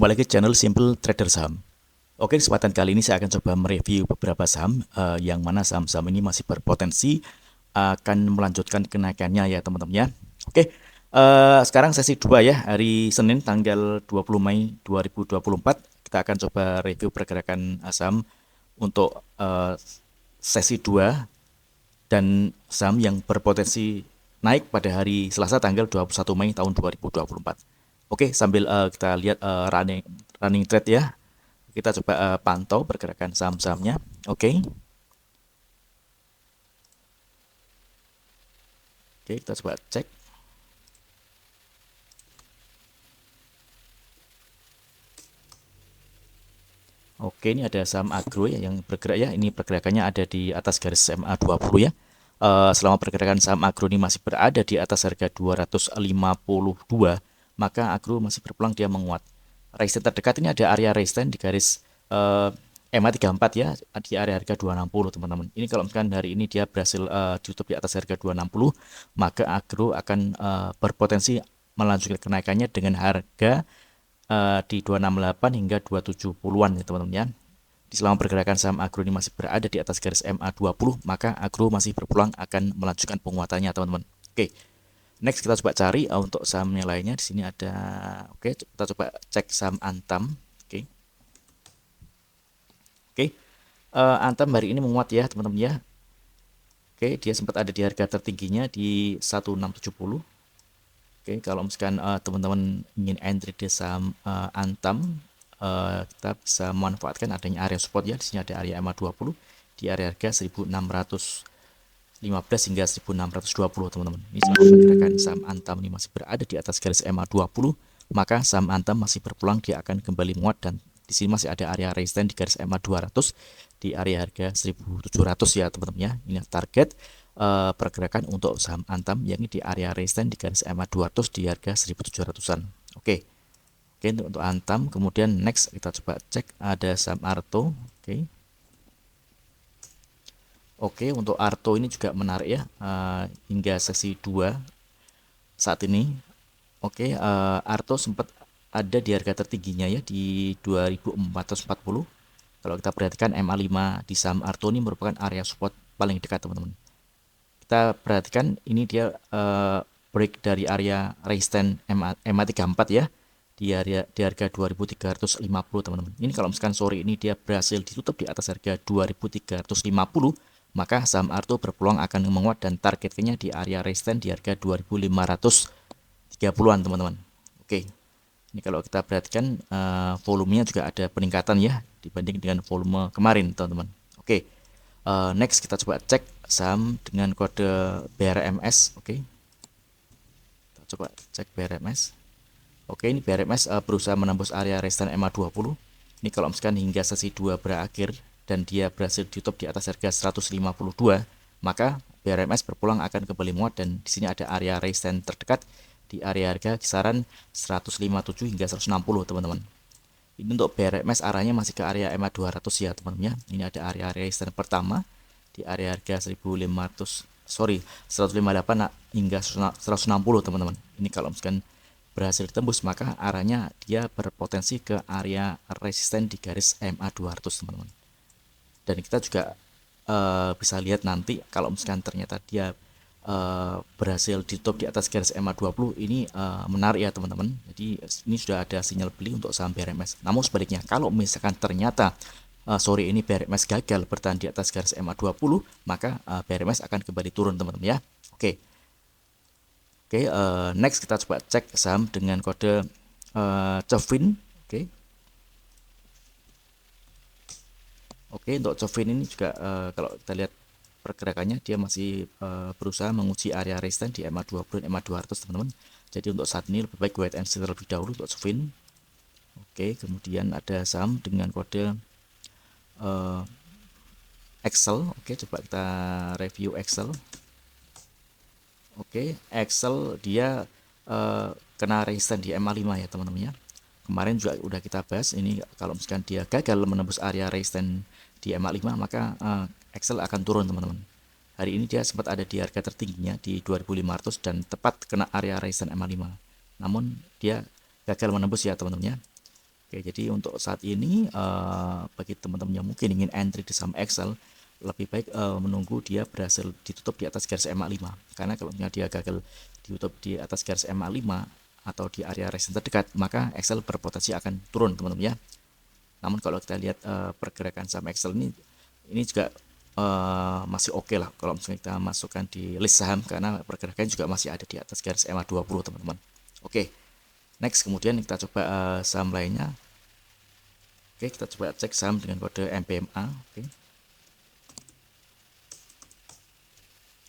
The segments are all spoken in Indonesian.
Kembali ke channel Simple Trader Saham. Oke, kesempatan kali ini saya akan coba mereview beberapa saham yang mana saham-saham ini masih berpotensi akan melanjutkan kenaikannya ya teman-teman ya. Oke, sekarang sesi 2 ya, hari Senin tanggal 20 Mei 2024. Kita akan coba review pergerakan saham untuk sesi 2 dan saham yang berpotensi naik pada hari Selasa tanggal 21 Mei tahun 2024. Oke, sambil kita lihat running trade ya. Kita coba pantau pergerakan saham-sahamnya. Oke. Oke, kita coba cek. Oke, ini ada saham agro ya yang bergerak ya. Ini pergerakannya ada di atas garis SMA 20 ya. Selama pergerakan saham agro ini masih berada di atas harga 252, maka agro masih berpeluang dia menguat. Resistance terdekat ini ada area resistance di garis EMA 34 ya, di area harga 260 teman-teman. Ini kalau misalkan hari ini dia berhasil ditutup di atas harga 260, maka agro akan berpotensi melanjutkan kenaikannya dengan harga di 268 hingga 270-an ya teman-teman ya. Di selama pergerakan saham agro ini masih berada di atas garis MA 20, maka agro masih berpeluang akan melanjutkan penguatannya teman-teman. Oke. Next kita coba cari untuk saham yang lainnya. Di sini ada, oke, kita coba cek saham Antam. Oke. Oke. Antam hari ini menguat ya teman-teman ya. Oke, dia sempat ada di harga tertingginya di 1670. Oke, kalau misalkan teman-teman ingin entry di saham Antam, kita bisa memanfaatkan adanya area support ya. Di sini ada area MA 20 di area harga 1615 hingga 1620 teman-teman. Ini selama pergerakan saham Antam ini masih berada di atas garis MA 20, maka saham Antam masih berpeluang dia akan kembali menguat, dan di sini masih ada area resistance di garis MA 200 di area harga 1700 ya teman-teman ya. Ini target pergerakan untuk saham Antam yakni di area resistance di garis MA 200 di harga 1700-an. Oke. Oke, untuk Antam. Kemudian next kita coba cek ada saham Arto. Oke. Oke, untuk Arto ini juga menarik ya, hingga sesi 2 saat ini. Oke, Arto sempat ada di harga tertingginya ya di 2440. Kalau kita perhatikan MA5 di saham Arto ini merupakan area support paling dekat teman-teman. Kita perhatikan ini dia break dari area resistance MA34 ya di harga 2350 teman-teman. Ini kalau misalkan sore ini dia berhasil ditutup di atas harga 2350, maka saham Arto berpeluang akan menguat dan targetnya di area resistance di harga 2530-an teman-teman. Oke. Ini kalau kita perhatikan volumenya juga ada peningkatan ya dibanding dengan volume kemarin teman-teman. Oke. Next kita coba cek saham dengan kode BRMS. Oke. Kita coba cek BRMS. Oke, ini BRMS berusaha menembus area resistance MA 20. Ini kalau misalkan hingga sesi 2 berakhir dan dia berhasil ditutup di atas harga 152, maka BRMS berpulang akan kembali menguat, dan di sini ada area resistance terdekat di area harga kisaran 157 hingga 160 teman-teman. Ini untuk BRMS arahnya masih ke area MA 200 ya teman-teman ya. Ini ada area resistance pertama di area harga 158 hingga 160 teman-teman. Ini kalau misalkan berhasil ditembus, maka arahnya dia berpotensi ke area resisten di garis MA 200 teman-teman. Dan kita juga bisa lihat nanti kalau misalkan ternyata dia berhasil ditutup di atas garis MA 20, ini menarik ya teman-teman. Jadi ini sudah ada sinyal beli untuk saham BRMS. Namun sebaliknya, kalau misalkan ternyata sore ini BRMS gagal bertahan di atas garis MA 20, maka BRMS akan kembali turun teman-teman ya. Oke. Oke, next kita coba cek saham dengan kode Covin. Oke. Oke, untuk Covin ini juga kalau kita lihat pergerakannya dia masih berusaha menguji area resistance di MA 20 dan MA 200 teman-teman. Jadi untuk saat ini lebih baik wait and see terlebih dahulu untuk Covin. Oke, kemudian ada saham dengan kode Excel. Oke, coba kita review Excel. Oke, Excel dia kena resistance di MA5 ya teman-teman ya. Kemarin juga udah kita bahas, ini kalau misalkan dia gagal menembus area resistance di MA5, maka Excel akan turun teman-teman. Hari ini dia sempat ada di harga tertingginya di 2500 dan tepat kena area resistance MA5. Namun dia gagal menembus ya teman-teman ya. Oke, jadi untuk saat ini bagi teman-teman yang mungkin ingin entry di saham Excel, lebih baik menunggu dia berhasil ditutup di atas garis MA5. Karena kalau misalnya dia gagal ditutup di atas garis MA5 atau di area resistance terdekat, maka Excel berpotensi akan turun, teman-teman ya. Namun kalau kita lihat pergerakan saham Excel ini juga masih oke lah kalau misalnya kita masukkan di list saham, karena pergerakan juga masih ada di atas garis MA20, teman-teman. Oke, next kemudian kita coba saham lainnya. Oke, kita coba cek saham dengan kode MPMA.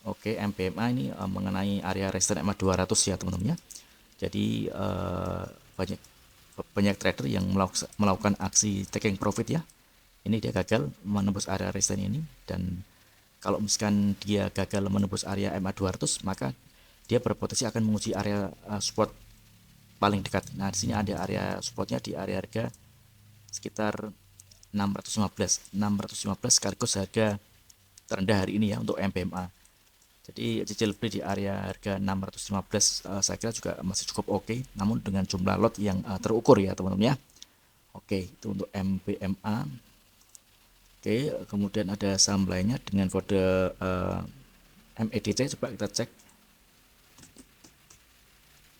Oke, MPMA ini mengenai area resistance MA200 ya, teman-teman ya. Jadi banyak banyak trader yang melakukan aksi taking profit ya. Ini dia gagal menembus area resistance ini, dan kalau misalkan dia gagal menembus area MA200, maka dia berpotensi akan menguji area support paling dekat. Nah, di sini ada area supportnya di area harga sekitar 615 sekaligus harga terendah hari ini ya untuk MPMA. Jadi cicil beli di area harga 615 saya kira juga masih cukup oke, namun dengan jumlah lot yang terukur ya, teman-teman ya. Oke, itu untuk MPMA. Oke, kemudian ada saham lainnya dengan kode MEDC, coba kita cek.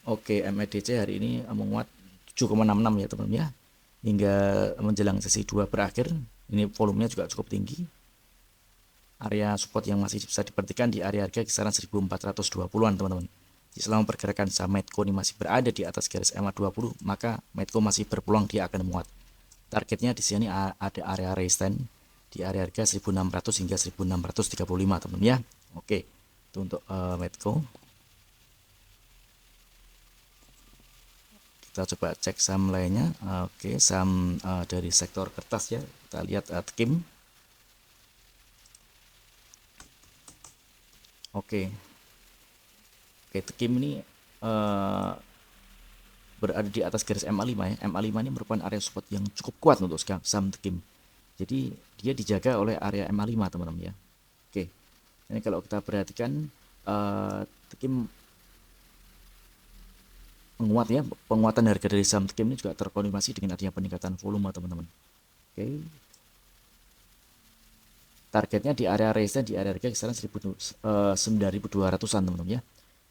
Oke, MEDC hari ini menguat 7,66 ya, teman-teman ya. Hingga menjelang sesi 2 berakhir, ini volumenya juga cukup tinggi. Area support yang masih bisa diperhatikan di area harga kisaran 1420-an, teman-teman. Selama pergerakan saham Medco ini masih berada di atas garis MA20, maka Medco masih berpeluang dia akan menguat. Targetnya di sini ada area resistance di area harga 1600 hingga 1635, teman-teman ya. Oke, itu untuk Medco. Kita coba cek saham lainnya. Oke, saham dari sektor kertas ya. Kita lihat Tekim. Oke, Tekim ini berada di atas garis MA5 ya. MA5 ini merupakan area support yang cukup kuat untuk saham Tekim. Jadi dia dijaga oleh area MA5, teman-teman ya. Oke, ini kalau kita perhatikan Tekim menguat ya. Penguatan harga dari saham Tekim ini juga terkonfirmasi dengan adanya peningkatan volume, teman-teman. Oke, targetnya di area resistance di area harga kisaran 9.200-an, teman-teman ya.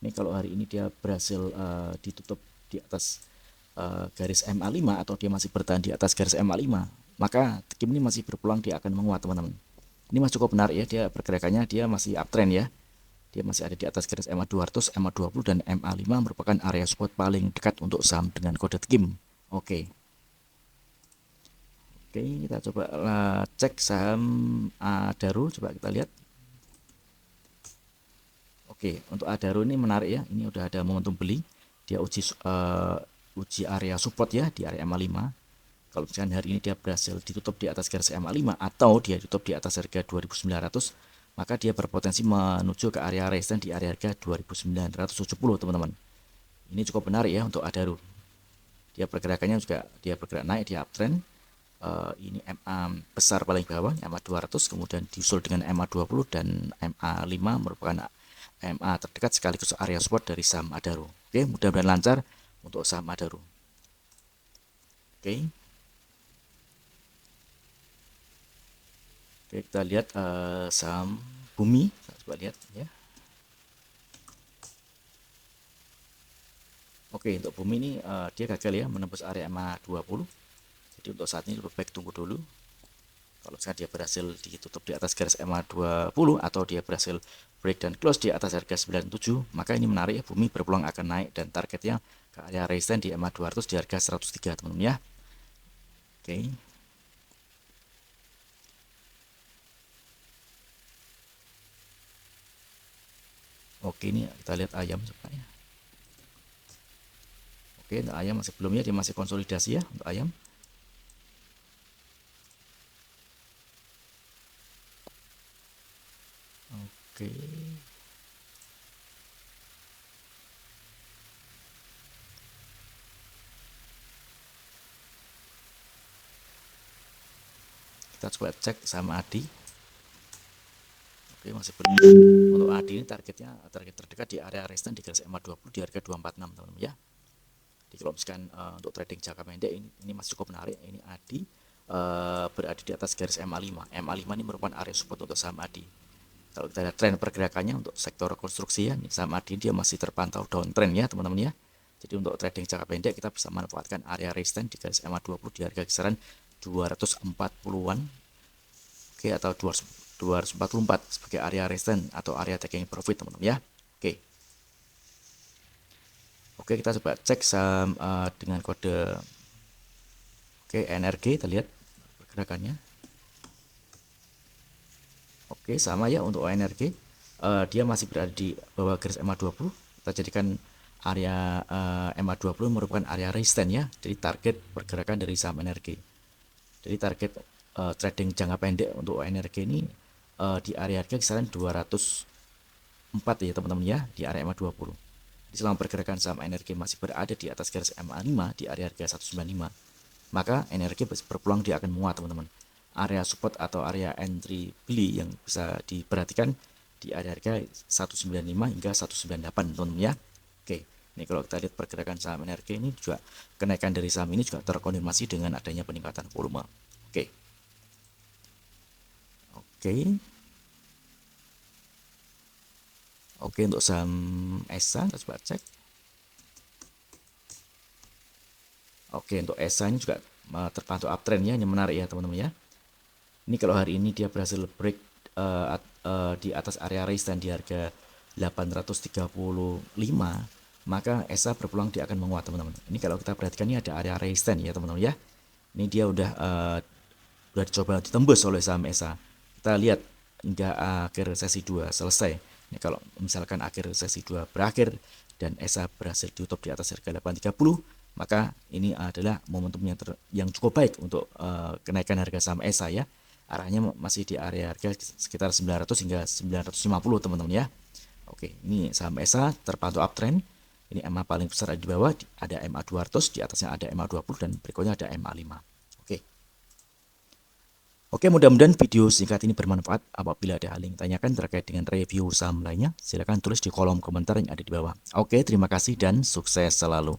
Ini kalau hari ini dia berhasil ditutup di atas garis MA5 atau dia masih bertahan di atas garis MA5, maka Tekim ini masih berpeluang dia akan menguat, teman-teman. Ini masih cukup menarik ya, dia pergerakannya dia masih uptrend ya. Dia masih ada di atas garis MA200, MA20 dan MA5 merupakan area support paling dekat untuk saham dengan kode Tekim. Oke. Oke, kita coba cek saham Adaro, coba kita lihat. Oke, untuk Adaro ini menarik ya. Ini udah ada momentum beli. Dia uji area support ya di area MA5. Kalau misalkan hari ini dia berhasil ditutup di atas garis MA5 atau dia tutup di atas harga 2.900, maka dia berpotensi menuju ke area resistance di area harga 2.970, teman-teman. Ini cukup menarik ya untuk Adaro. Dia pergerakannya juga dia bergerak naik di uptrend. Ini MA besar paling bawah MA200, kemudian diusul dengan MA20 dan MA5 merupakan MA terdekat sekaligus area support dari saham Adaro. Oke, mudah-mudahan lancar untuk saham Adaro. Oke, kita lihat saham Bumi. Coba lihat ya. Oke, untuk Bumi ini dia gagal ya menembus area MA20. Jadi untuk saat ini lebih baik tunggu dulu. Kalau misalnya dia berhasil ditutup di atas garis MA20 atau dia berhasil break dan close di atas harga 97, maka ini menarik ya, Bumi berpeluang akan naik dan targetnya ke area resistance di MA200 di harga 103, teman-teman ya. Oke. Oke, ini kita lihat ayam coba ya. Oke, untuk ayam masih belum ya, dia masih konsolidasi ya untuk ayam. Oke. Kita coba cek sama Adi. Oke, masih belum. Untuk Adi ini target terdekat di area resistance di garis MA20 di harga 246, teman-teman ya. Jadi kalau misalkan untuk trading jangka pendek ini masih cukup menarik. Ini ADI berada di atas garis MA5. MA5 ini merupakan area support untuk saham ADI. Kalau kita lihat tren pergerakannya untuk sektor konstruksi ya, saham ADI dia masih terpantau downtrend ya teman-teman ya. Jadi untuk trading jangka pendek kita bisa manfaatkan area resistance di garis MA20 di harga kisaran 240-an. Oke, atau 244 sebagai area resistance atau area taking profit teman-teman ya. Oke. Oke, kita coba cek saham dengan kode NRG, kita lihat pergerakannya. Oke, sama ya untuk NRG. Dia masih berada di bawah garis MA20. Kita jadikan area MA20 merupakan area resistance ya. Jadi target pergerakan dari saham NRG. Jadi target trading jangka pendek untuk NRG ini di area harga kisaran 204 ya teman-teman ya, di area MA20. Di selama pergerakan saham NRG masih berada di atas garis MA5 di area harga 195, maka NRG berpeluang dia akan menguat teman-teman. Area support atau area entry beli yang bisa diperhatikan di area harga 195 hingga 198 teman-teman ya. Oke, ini kalau kita lihat pergerakan saham NRG ini juga kenaikan dari saham ini juga terkonfirmasi dengan adanya peningkatan volume. Oke. Oke, untuk saham ESA kita coba cek. Oke, untuk ESA ini juga terpantau uptrend ya, yang menarik ya teman-teman ya. Ini kalau hari ini dia berhasil break di atas area resistance di harga 835, maka ESA berpeluang dia akan menguat teman-teman. Ini kalau kita perhatikan ini ada area resistance ya teman-teman ya. Ini dia udah dicoba ditembus oleh saham ESA. Kita lihat hingga akhir sesi 2 selesai. Ini kalau misalkan akhir sesi 2 berakhir dan ESA berhasil ditutup di atas harga 830, maka ini adalah momentum yang cukup baik untuk kenaikan harga saham ESA ya. Arahnya masih di area harga sekitar 900 hingga 950 teman-teman ya. Oke, ini saham ESA terpantau uptrend. Ini MA paling besar ada di bawah, ada MA 200, di atasnya ada MA 20 dan berikutnya ada MA 5. Oke, mudah-mudahan video singkat ini bermanfaat. Apabila ada hal yang ditanyakan terkait dengan review saham lainnya, silakan tulis di kolom komentar yang ada di bawah. Oke, terima kasih dan sukses selalu.